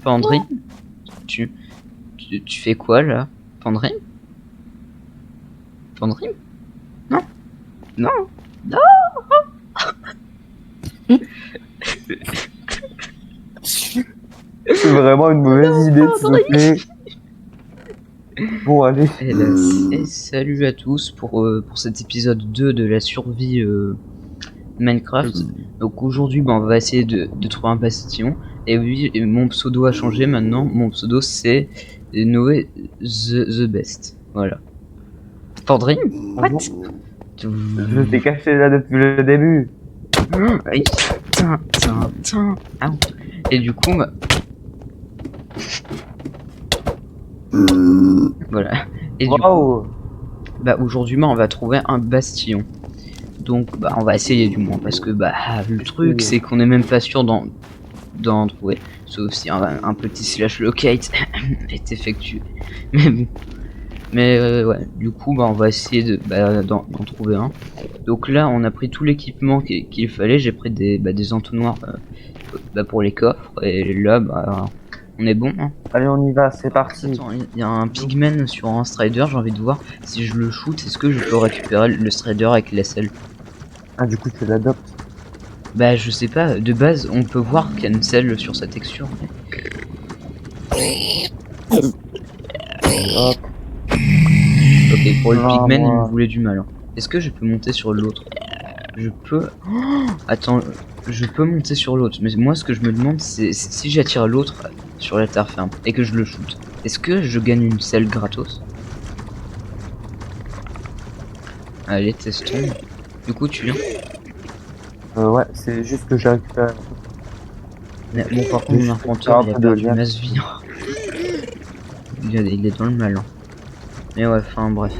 Pandrine, tu, tu fais quoi là? Pandrine? Pandrine? Non, non, non. C'est vraiment une mauvaise idée, s'il vous plaît. Bon, allez. Et salut à tous pour cet épisode 2 de la survie Minecraft. Donc aujourd'hui, on va essayer de trouver un bastillon. Et oui, mon pseudo a changé maintenant. Mon pseudo c'est Noé the Best. Voilà. Pandrine? What? Je t'ai caché là depuis le début. Et du coup, voilà. Et du coup, aujourd'hui, on va trouver un bastillon. Donc, on va essayer du moins, parce que le truc, c'est qu'on est même pas sûr d'en trouver, sauf si un petit slash locate est effectué. Mais bon. Mais ouais, du coup, on va essayer d'en trouver un. Donc là, on a pris tout l'équipement qu'il fallait. J'ai pris des entonnoirs pour les coffres. Et là, on est bon. Hein. Allez, on y va, c'est parti. Attends, il y a un pigman sur un strider. J'ai envie de voir si je le shoot. Est-ce que je peux récupérer le strider avec la selle? Ah, du coup, tu l'adoptes. Bah, je sais pas. De base, on peut voir qu'il y a une selle sur sa texture. Hop. Ok, pour le pigman, il me moi... voulait du mal. Hein. Est-ce que je peux monter sur l'autre? Je peux... Oh, attends, je peux monter sur l'autre. Mais moi, ce que je me demande, c'est si j'attire l'autre sur la terre ferme et que je le shoot, est-ce que je gagne une selle gratos? Allez, testons. Du coup, tu viens? ouais, c'est juste que j'ai récupéré. Mais bon, par contre, mon arpenteur, il a perdu masse vie. Il est dans le mal. Hein. Mais ouais, enfin, bref.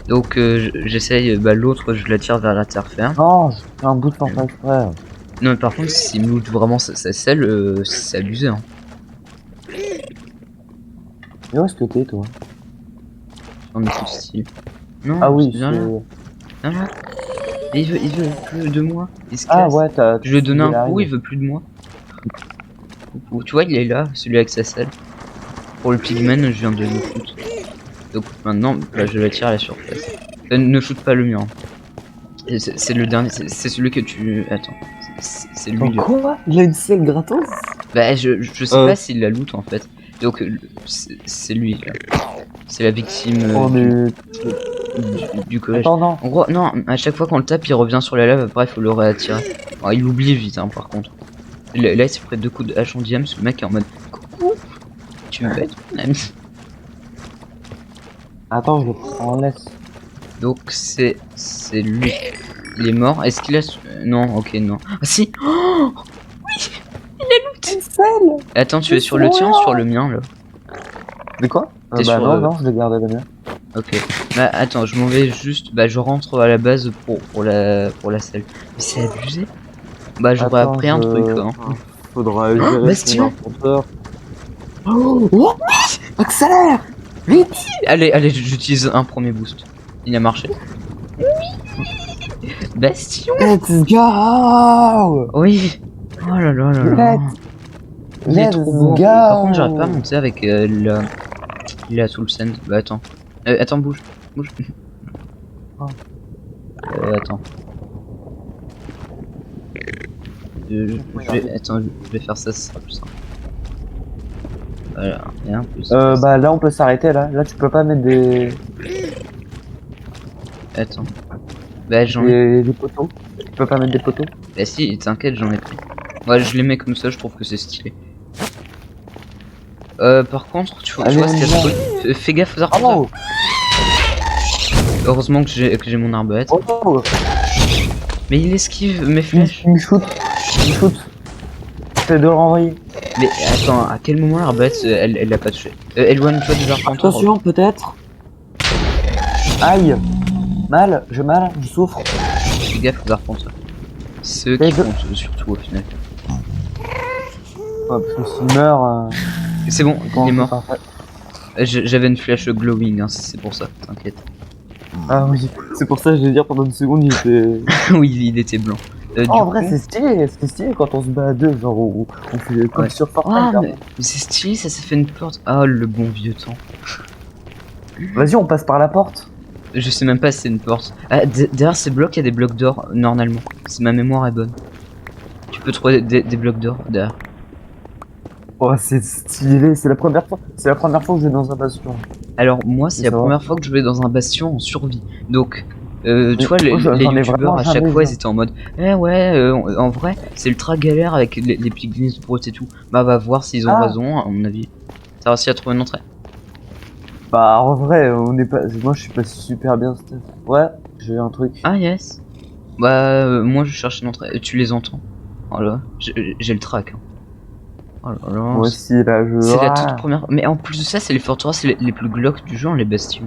Donc, j'essaye, l'autre, je l'attire vers la terre ferme. Non, je fais un bout sans faire exprès. Non, mais par contre, s'il me loot vraiment sa selle, c'est abusé. Hein. Mais où est-ce que t'es, toi? On est tout style. Non, ah oui, viens là. Viens là. Et il veut plus de moi. Il se casse. Ah ouais, je lui ai donné un coup, il veut plus de moi. Tu vois, il est là, celui avec sa selle. Pour le pigman, je viens de le shoot. Donc maintenant, je l'attire à la surface. Ne shoot pas le mien. C'est le dernier, c'est celui que tu... Attends, c'est lui. Quoi? Il a une selle gratos? Bah, je sais pas s'il la loot en fait. Donc, c'est lui là. C'est la victime du collège. Attends, non. En gros, non, à chaque fois qu'on le tape, il revient sur la lave. Après, il faut le réattirer. Alors, il oublie vite, hein, par contre. Là, il s'est pris 2 coups de hache en diams. Le mec est en mode coucou. Tu me bêtes, mon ami. Attends, je le prends en laisse. Donc, c'est lui. Il est mort. Est-ce qu'il a. Non, ok, non. Ah, si. Oh oui. Il a looté une selle. Attends, tu es sur le tien ou sur le mien là? De quoi? T'es sur non, je l'ai gardé le mien. Ok. Bah attends, je m'en vais juste. Je rentre à la base pour la selle. Mais c'est abusé. Bah j'aurais appris un truc. Hein. Faudra gérer son arpenteur. Oh, oui, accélère, vite. Allez, j'utilise un premier boost. Il a marché. Oui. Bastion. Let's go. Oui. Oh là là là là. Il est trop beau. Par contre, j'arrive pas à monter avec la Soul Sand. Bah attends. Attends, bouge. Attends. Attends, je vais faire ça, ce sera plus simple. Voilà, et un plus. Là on peut s'arrêter là. Là tu peux pas mettre des. Attends. J'en ai. Des poteaux. Tu peux pas mettre des poteaux. Bah si, t'inquiète, j'en ai pris. Ouais, je les mets comme ça, je trouve que c'est stylé. Par contre, tu vois ce qu'il y a ce truc. Fais gaffe aux arbres. Heureusement que j'ai mon arbalète. Mais il esquive mes flèches. Il me shoot. J'essaie de le renvoyer. Mais attends, à quel moment l'arbalète elle l'a pas touché? Éloigne-toi des arpenteurs. Attention, peut-être. Aïe. J'ai mal, je souffre. Fais gaffe aux arpenteurs. C'est eux qui comptent surtout au final. Parce que s'il meurt. C'est bon, il est mort. J'avais une flèche glowing, hein, c'est pour ça, t'inquiète. Ah oui, c'est pour ça que je vais dire pendant une seconde il était. Oui, il était blanc. Du en vrai, coup- c'est stylé quand on se bat à deux, genre on fait comme Ouais. sur Fortnite. Ah, hein. mais c'est stylé, ça s'est fait une porte. Ah, le bon vieux temps. Vas-y, on passe par la porte. Je sais même pas si c'est une porte. Ah, derrière ces blocs, il y a des blocs d'or, normalement. Si ma mémoire est bonne. Tu peux trouver des blocs d'or derrière. Oh, c'est stylé, c'est la première fois. C'est la première fois que je vais dans un bastion. Alors, moi, c'est la Ça va. première fois que je vais dans un bastion en survie. Donc, tu Mais vois, moi, les j'en ai youtubeurs, vraiment à chaque jamais fois, vu. ils étaient en mode Eh ouais, en vrai, c'est ultra galère avec les piglins brutes et tout. Bah, va voir s'ils ont Ah. raison, à mon avis. T'as réussi à trouver une entrée. Bah, en vrai, on n'est pas. Moi, je suis pas super bien stuff. Ouais, j'ai un truc. Ah, yes. Bah, moi, je cherche une entrée. Tu les entends. Voilà, j'ai le track. Hein. Oh là là, Moi aussi, là, je. c'est la toute Ah. première. Mais en plus de ça, c'est les forteresses les plus glauques du jeu, hein, les bastions.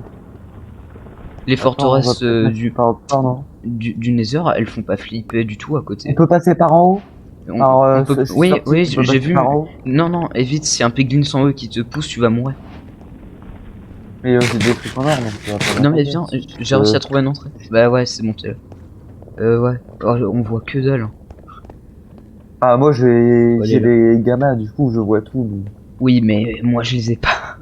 Les Attends, on va forteresses peut-être mettre par autre part, non? du Nether, elles font pas flipper du tout à On côté. peut passer par en haut? Alors, On peut. je suis Oui, sorti, oui, on peut j'ai passer vu. par en haut. Non, non, évite, si un piglin sans eux qui te pousse, tu vas mourir. Mais j'ai des trucs en or, donc ça va pas Non, mais m'attendre. viens, j'ai réussi à trouver une entrée. Bah ouais, c'est monté là. Ouais. Oh, on voit que dalle. Hein. Ah, moi, Faut aller j'ai là. les gamins, du coup, je vois tout. Mais... Oui, mais moi je les ai pas.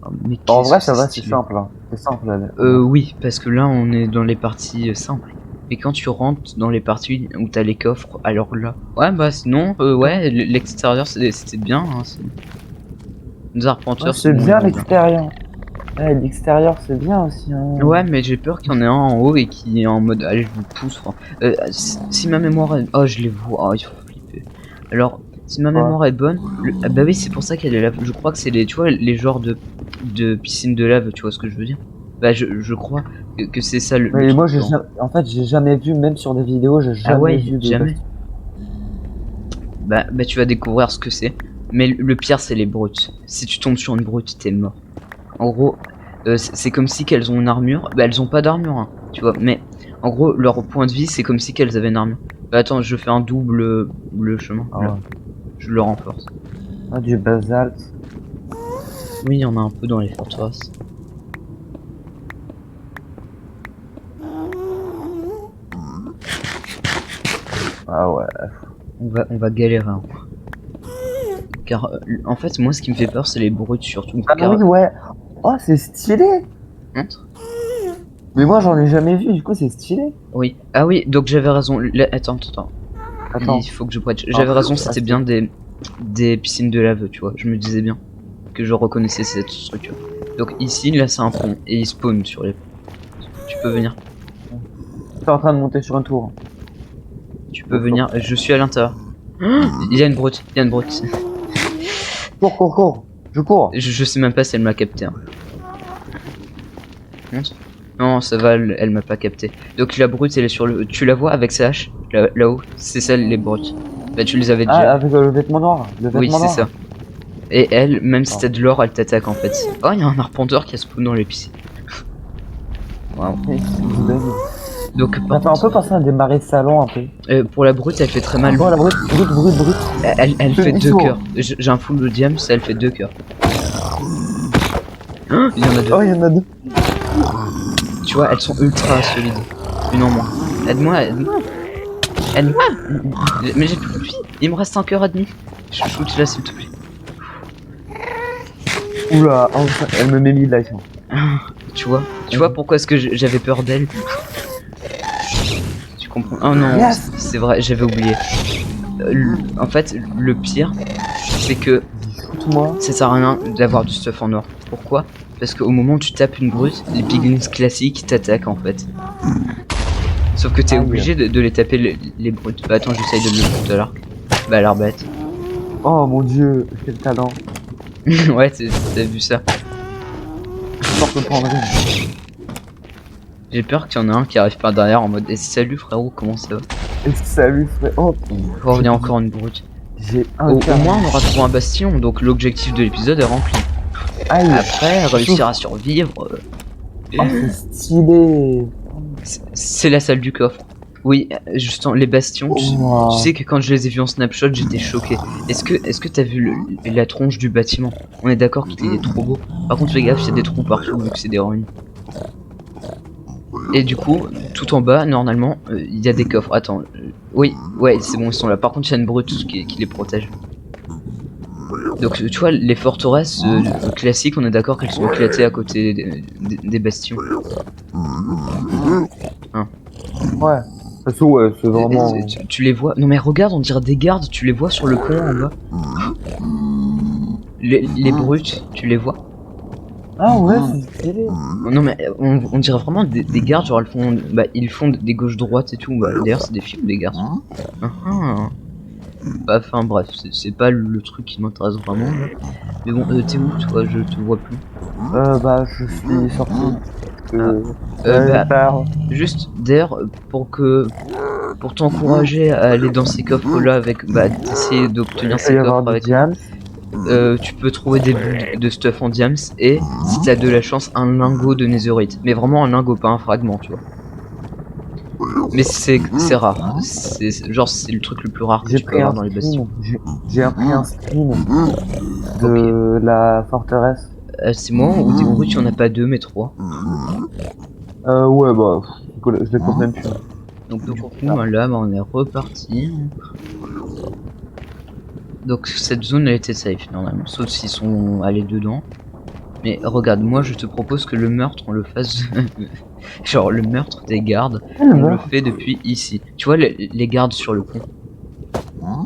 Oh, mais En qu'est-ce vrai, que ça c'est va, c'est stylé. simple. Hein. C'est simple, là. Oui, parce que là on est dans les parties simples. Et quand tu rentres dans les parties où t'as les coffres, alors là. Ouais, bah sinon, ouais, l'extérieur c'était bien. Hein, nos Ouais, arpenteurs c'est sont bien bien. l'extérieur. Ouais, l'extérieur, c'est bien aussi. Hein. Ouais, mais j'ai peur qu'il y en ait un en haut et qui est en mode allez, je vous pousse. Enfin, si ma mémoire est. Oh, je les vois, oh, il faut flipper. Alors, si ma Ouais. mémoire est bonne, ah bah oui, c'est pour ça qu'elle est là. Je crois que c'est les, tu vois, les genres de piscine de lave, tu vois ce que je veux dire. Bah, je crois que c'est ça le Mais moi, truc. Hein. en fait, j'ai jamais vu, même sur des vidéos, j'ai Ah jamais ouais, vu de jamais. baston. Bah, tu vas découvrir ce que c'est. Mais le pire, c'est les brutes. Si tu tombes sur une brute, t'es mort. En gros, c'est comme si qu'elles ont une armure. Bah, elles ont pas d'armure, hein, tu vois. Mais en gros, leur point de vie, c'est comme si qu'elles avaient une armure. Bah, attends, je fais un double le chemin. Ah, Là. ouais. Je le renforce. Ah, du basalte. Oui, il y en a un peu dans les forteresses. Ah ouais. On va galérer. Hein. Car, en fait, moi, ce qui me fait peur, c'est les brutes surtout. Ah Car, oui, ouais. Oh, c'est stylé. Montre. Mais moi, j'en ai jamais vu, du coup, c'est stylé. Oui. Ah oui, donc j'avais raison. Attends. Attends. Il faut que je prête. J'avais raison, c'était bien des piscines de lave, tu vois. Je me disais bien que je reconnaissais cette structure. Donc ici, là, c'est un pont et il spawn sur les ponts. Tu peux venir. Je suis en train de monter sur un tour. Tu peux venir. Je suis à l'intérieur. Il y a une brute. Cours. Je cours. Je sais même pas si elle m'a capté. Hein. Montre. Non, ça va, elle m'a pas capté. Donc la brute, elle est sur le. Tu la vois avec sa hache là-haut. C'est ça les brutes. Bah tu les avais Ah, déjà. avec le vêtement noir. Le Oui, vêtement c'est noir. ça. Et elle, même si Ah. t'as de l'or, elle t'attaque en fait. Oh, il y a un arpenteur qui a spawn dans les piscines. Waouh. Donc, Ça par fait un peu contre, penser à des marais de salon, un peu. pour la brute, elle fait très mal. Oh, la brute. Elle C'est fait une 2 histoire. cœurs. J'ai un full de diams, elle fait 2 cœurs. Oh, il y en a 2. Oh, il y en a deux. Tu vois, elles sont ultra solides. Une en moins. Aide-moi. Mais j'ai plus de vie. Il me reste un cœur et demi. Shoot là, s'il te plaît. Oula, oh, elle me met 1000 likes. Tu vois pourquoi est-ce que j'avais peur d'elle. Tu comprends? Oh non, Yes. c'est vrai, j'avais oublié. En fait, le pire, c'est que Écoute-moi. ça sert à rien d'avoir du stuff en or. Pourquoi? Parce qu'au moment où tu tapes une brute, les piglins classiques t'attaquent en fait. Sauf que t'es Ah, obligé de les taper les brutes. Bah attends, j'essaye de le tout à l'arc. Bah l'air bête. Oh mon dieu, quel talent. Ouais, t'as vu ça. Je porte le prendre une. J'ai peur qu'il y en ait un qui arrive par derrière en mode salut frérot, comment ça va? Et salut frère. Oh, Oh, il y a encore une brute. j'ai un Au cœur. moins on aura trouvé un bastion, donc l'objectif de l'épisode est rempli. Aïe. Après, réussir à survivre, Oh, c'est stylé. c'est la salle du coffre. Oui, justement, les bastions, Wow. tu sais que quand je les ai vus en snapshot, j'étais choqué. Est-ce que t'as vu la tronche du bâtiment? On est d'accord qu'il est trop beau. Par contre, fais gaffe, il y a des trous partout vu que c'est des ruines. Et du coup, tout en bas, normalement, il y a des coffres. Attends, oui, ouais, c'est bon, ils sont là. Par contre, il y a une brute qui les protège. Donc, tu vois, les forteresses classiques, on est d'accord qu'elles sont éclatées à côté des bastions. Hein. Ouais. De toute façon, ouais, c'est vraiment. Tu les vois. Non, mais regarde, on dirait des gardes, tu les vois sur le pont en bas. Les brutes, tu les vois. Ah ouais, c'est stylé. Non mais on dirait vraiment des gardes, genre ils font des gauches-droites et tout. Bah, d'ailleurs c'est des filles ou des garçons. Bah, enfin bref, c'est pas le truc qui m'intéresse vraiment là. Mais bon, t'es où toi? Je te vois plus. Bah, je suis sorti. Juste d'ailleurs pour t'encourager à aller dans ces coffres là avec d'essayer d'obtenir ces coffres avec tu peux trouver des bulles de stuff en diams et si t'as de la chance un lingot de netherite, mais vraiment un lingot pas un fragment, tu vois. Mais c'est rare, genre c'est le truc le plus rare que tu peux avoir dans les bastions. J'ai appris un screen de la forteresse. C'est moi ou des brutes, il y en a pas deux mais trois. Ouais, bah, je les compte même plus. Donc du coup là on est reparti. Donc cette zone elle était safe normalement, sauf s'ils sont allés dedans. Mais regarde, moi je te propose que le meurtre on le fasse genre le meurtre des gardes, on le fait depuis ici. Tu vois les gardes sur le pont.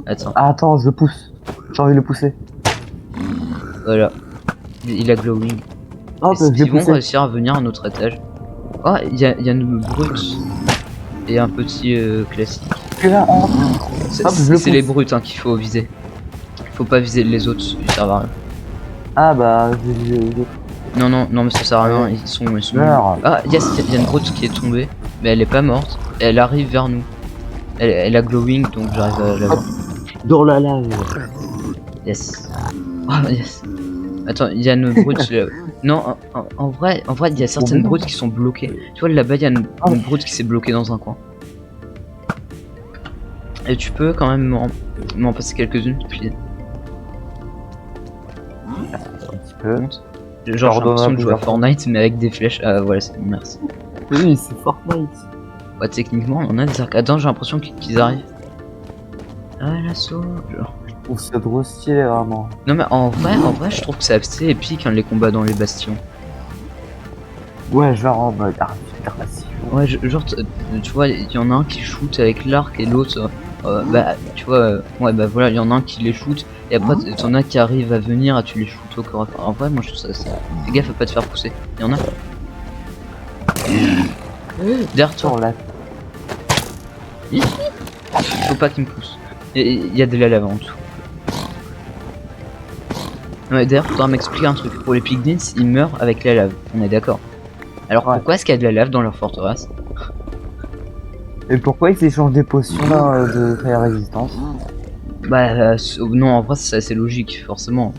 Attends. Ah, attends, je le pousse. J'ai envie de le pousser. Voilà. Il a glowing. Oh, ils vont réussir à venir à notre étage. Oh, il y a une brute et un petit classique. C'est les brutes hein, qu'il faut viser. Faut pas viser les autres, ils servent à rien. Ah bah, non mais ça sert à rien, ils sont Ah, yes, il y a une brute qui est tombée, mais elle est pas morte. Et elle arrive vers nous. Elle a glowing, donc j'arrive à la voir. Dans la lave. Yes. Oh, yes. Attends, il y a une brute. Non, en vrai, il y a certaines brutes qui sont bloquées. Tu vois, là-bas, il y a une brute qui s'est bloquée dans un coin. Et tu peux quand même m'en passer quelques-unes, puis... Un petit peu. Genre, j'ai l'impression de jouer à Fortnite, mais avec des flèches. Ah, voilà, c'est bon, merci. Oui, c'est Fortnite. Ouais, techniquement, on a des arcs. Attends, j'ai l'impression qu'ils arrivent. Ah, l'assaut. Genre. Oh, c'est trop stylé, vraiment. Non, mais en vrai, je trouve que c'est assez épique, hein, les combats dans les bastions. Ouais, genre en mode super facile. Ouais, genre, tu vois, il y en a un qui shoot avec l'arc et l'autre, tu vois, ouais, bah voilà, il y en a un qui les shoot et après, t'en as qui arrivent à venir à tu les shoot au corps à corps. En vrai, moi je trouve ça assez. Fais gaffe à pas te faire pousser. Il y en a. Derrière toi. Faut pas qu'il me pousse. Il y a de la lave en dessous. Ouais, d'ailleurs, faudra m'expliquer un truc. Pour les piglins, ils meurent avec la lave. On est d'accord. Alors pourquoi est-ce qu'il y a de la lave dans leur forteresse? Et pourquoi ils échangent des potions de fire résistance? Bah non, en vrai c'est assez logique, forcément.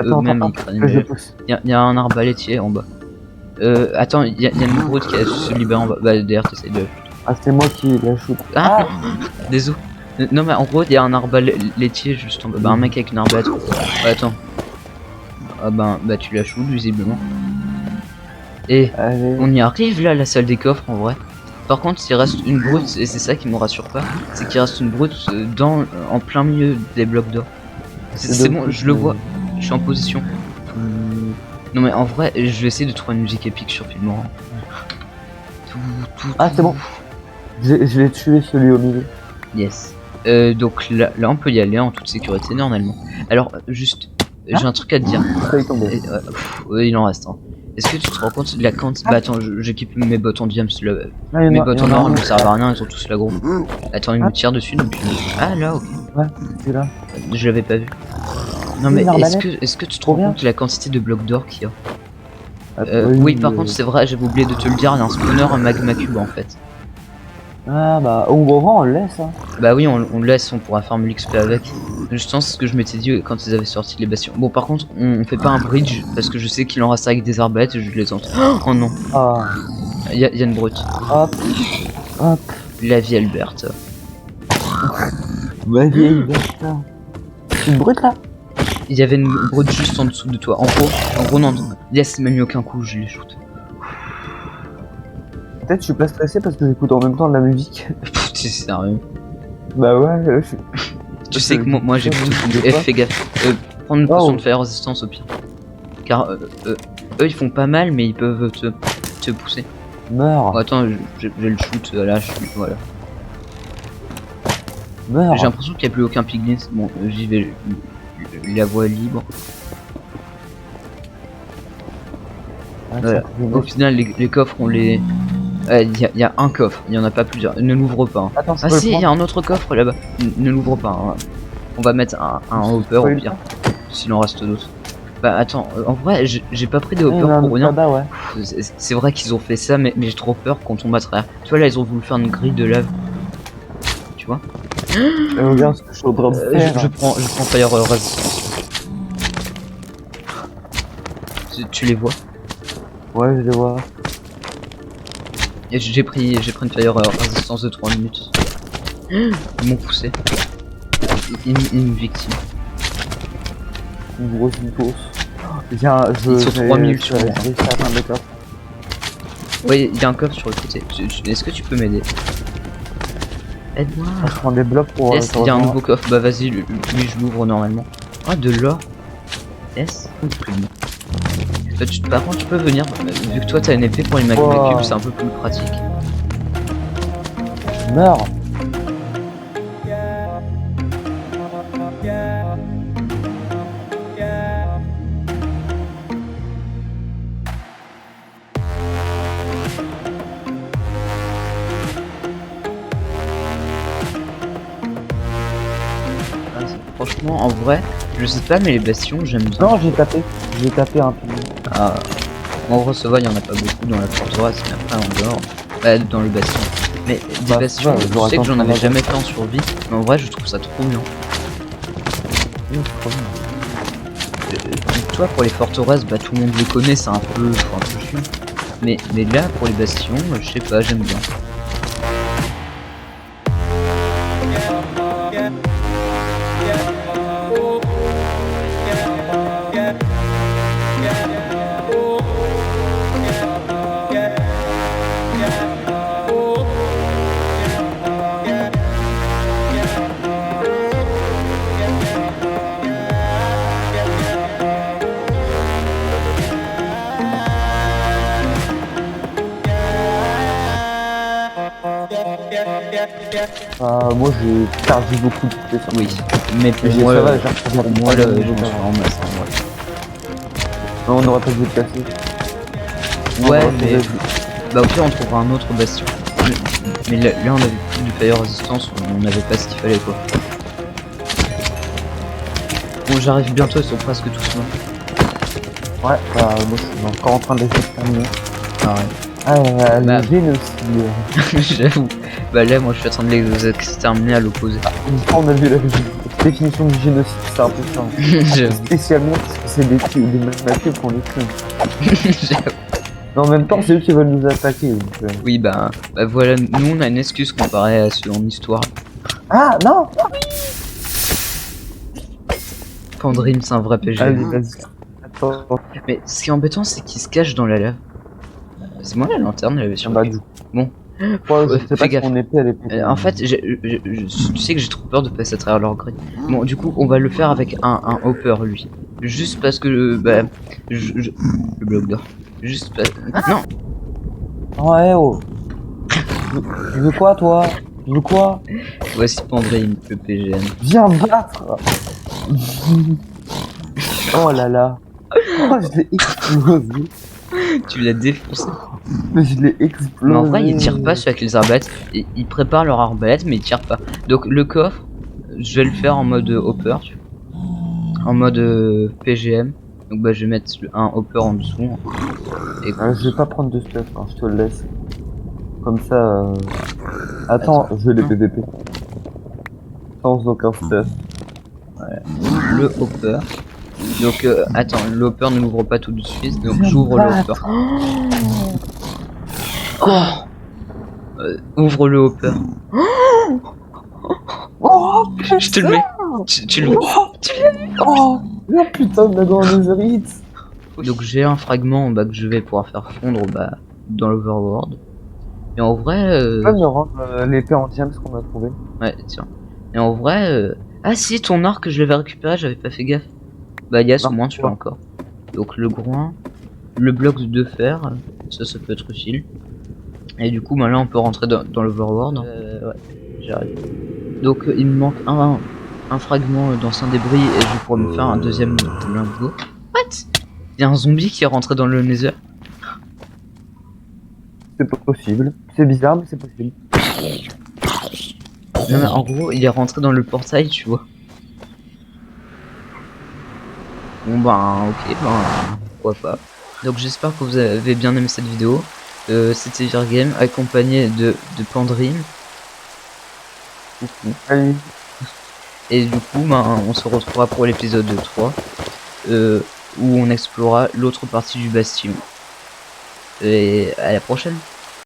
Eux-mêmes ils craignent. Il y a un arbalétier en bas. Attends, il y a une brute qui se libère en bas. Bah d'ailleurs t'essayes de... Ah, c'est moi qui la shoot. Ah non. Désolé. Non mais en gros il y a un arbalétier juste en bas. Bah un mec avec une arbalète. Ouais, attends. Ah bah tu la shoots visiblement. Et on y arrive là, la salle des coffres en vrai. Par contre, s'il reste une brute, et c'est ça qui me rassure pas, c'est qu'il reste une brute en plein milieu des blocs d'or. C'est bon, je le vois, je suis en position. Non mais en vrai, je vais essayer de trouver une musique épique sur Filmora. Ah, c'est bon. Je l'ai tué celui au milieu. Yes. Donc là on peut y aller en toute sécurité normalement. Alors juste, j'ai un truc à te dire. Il en reste. Hein. Est-ce que tu te rends compte de la quantité... Bah attends, j'équipe mes bottes en diams là. Mes bottes en or elles ne servent à rien, elles ont tous la gros. Attends, il me tire dessus depuis... Ah là, ok. Ouais, c'est là. Je l'avais pas vu. Non mais est-ce que tu te rends compte de la quantité de blocs d'or qu'il y a? Oui, par contre c'est vrai, j'avais oublié de te le dire, il y a un spawner, un magma cube en fait. Ah bah, on le laisse hein. Bah oui, on le laisse, on pourra farmer l'XP avec. Justement, c'est ce que je m'étais dit quand ils avaient sorti les bastions. Bon, par contre, on fait pas un bridge parce que je sais qu'il en reste avec des arbalètes et je les entends. Oh non. Il y a une brute. Hop. La vie Alberte. Ma vie Alberte. Une brute là? Il y avait une brute juste en dessous de toi. En gros non. Yes, il m'a mis aucun coup, je l'ai shoot. peut-être je suis pas stressé parce que j'écoute en même temps de la musique. Pff, c'est sérieux. Bah ouais, je suis... Tu sais que moi j'ai plutôt fais gaffe. Prends une potion de fire résistance au pire. Car eux ils font pas mal mais ils peuvent te pousser. Meurs. Oh, attends, j'ai le shoot là, voilà. Meurs. J'ai l'impression qu'il n'y a plus aucun piglin. Bon, j'y vais. La voie est libre. Voilà. Au final, les coffres, on les. Il y a un coffre, il y en a pas plusieurs. Ne l'ouvre pas. Hein. Attends, Ah si, il y a un autre coffre là-bas. Ne l'ouvre pas. Hein. On va mettre un hopper au pire. S'il en reste d'autres. Bah attends, en vrai, j'ai pas pris des hoppers pour rien. Ouais. C'est vrai qu'ils ont fait ça, mais j'ai trop peur qu'on tombe à travers. Tu vois, là, ils ont voulu faire une grille de lave. Tu vois? Regarde ce que je suis en train de faire. Je prends fire resistance. Tu les vois? Ouais, je les vois. J'ai pris une fire résistance de 3 minutes. Ils m'ont poussé. Une victime. Une grosse course. Viens, Ils sont 3000 sur moi. J'ai réussi à atteindre le coffre. Ouais, il y a un coffre sur le côté. Est-ce que tu peux m'aider? Aide-moi. Je prends des blocs pour... Yes, il y a un nouveau coffre. Bah vas-y, lui je l'ouvre normalement. Ah, de l'or. Yes. Par contre, tu peux venir. Vu que toi t'as une épée pour les magma cubes, c'est un peu plus pratique. Meurs. Franchement, en vrai, je sais pas, mais les bastions, j'aime bien. Non, j'ai tapé un pilier. Ah, en vrai, ça va, il y en a pas beaucoup dans la forteresse, mais après en dehors, dans le bastion. Mais des bastions, je sais que j'en avais jamais fait en survie, mais en vrai, je trouve ça trop bien. Toi, pour les forteresses, bah tout le monde les connaît, c'est un peu chiant. Mais là, pour les bastions, je sais pas, j'aime bien. Moi j'ai perdu beaucoup de pièces. Oui, mais pour moi, là, je m'en suis en masse. Non, on n'aurait pas dû le casser. Ouais, mais bah au pire on trouvera un autre bastion. Mais là on avait plus du fire résistance, on n'avait pas ce qu'il fallait quoi. Bon, j'arrive bientôt, ils sont presque tous morts. Ouais, moi je suis encore en train de les terminer. Ah ouais. Ah, Bah, le génocide. j'avoue. Bah là moi je suis en train de les exterminer à l'opposé. Une fois on a vu la définition du génocide, c'est un peu ça. Spécialement parce que c'est des magma-cubes qu'on les tue. J'avoue. Mais en même temps c'est eux qui veulent nous attaquer. Donc, Oui bah voilà, nous on a une excuse comparée à ceux en histoire. Ah non. Pandrim c'est un vrai PG. Allez, vas-y. Attends. Mais ce qui est embêtant c'est qu'il se cache dans la lave. C'est moi la lanterne, elle avait sur Bah du coup. Bon. Je sais Fais pas gaffe. si mon épée elle est pétée. En fait, tu sais que j'ai trop peur de passer à travers leur grille. Bon, du coup, on va le faire avec un hopper, lui. Juste parce que, bah, le bloc d'or. Juste parce... Non. Ouais oh. Tu veux quoi toi? Tu veux quoi? Voici Pandrim, le PGN. Viens me battre. Oh là là. Oh je l'ai explosé. Tu l'as défoncé. Mais je l'ai explosé. Mais en vrai, ils tirent pas ceux avec les arbalètes. Ils préparent leur arbalète, mais ils tirent pas. Donc, le coffre, je vais le faire en mode hopper, tu vois. En mode PGM. Donc, bah, je vais mettre un hopper en dessous. Et Je vais pas prendre de stuff, hein, je te le laisse. Comme ça. Attends, je vais les PVP. Sans aucun stuff. Ouais. Le hopper. Donc attends, le hopper ne l'ouvre pas tout de suite, donc j'ouvre le hopper. Quoi? Ouvre le hopper. Oh, je te le mets. Tu le mets. Oh, la putain de la grande Netherite. Donc j'ai un fragment bah, que je vais pouvoir faire fondre bah, dans l'overworld. Et en vrai, Tu peux me rendre l'épée en diamant qu'on a trouvé? ouais, tiens. Et en vrai, ah si, ton arc, je l'avais récupéré, j'avais pas fait gaffe. Bah, Yas, au Non, moins, tu l'as quoi. encore. Donc, le groin, le bloc de fer, ça peut être utile. Et du coup, bah, là, on peut rentrer dans l'Overworld. Ouais, j'arrive. Donc, il me manque un fragment d'ancien débris et je pourrais me faire un deuxième lingot. What? Il y a un zombie qui est rentré dans le Nether. C'est pas possible. C'est bizarre, mais c'est possible. Non, mais en gros, il est rentré dans le portail, tu vois. Bon, ben, ok, ben, pourquoi pas. Donc, j'espère que vous avez bien aimé cette vidéo. C'était Virgame, accompagné de Pandrine. Coucou. Allez, Et du coup, ben, on se retrouvera pour l'épisode 3, où on explorera l'autre partie du bastion. Et à la prochaine.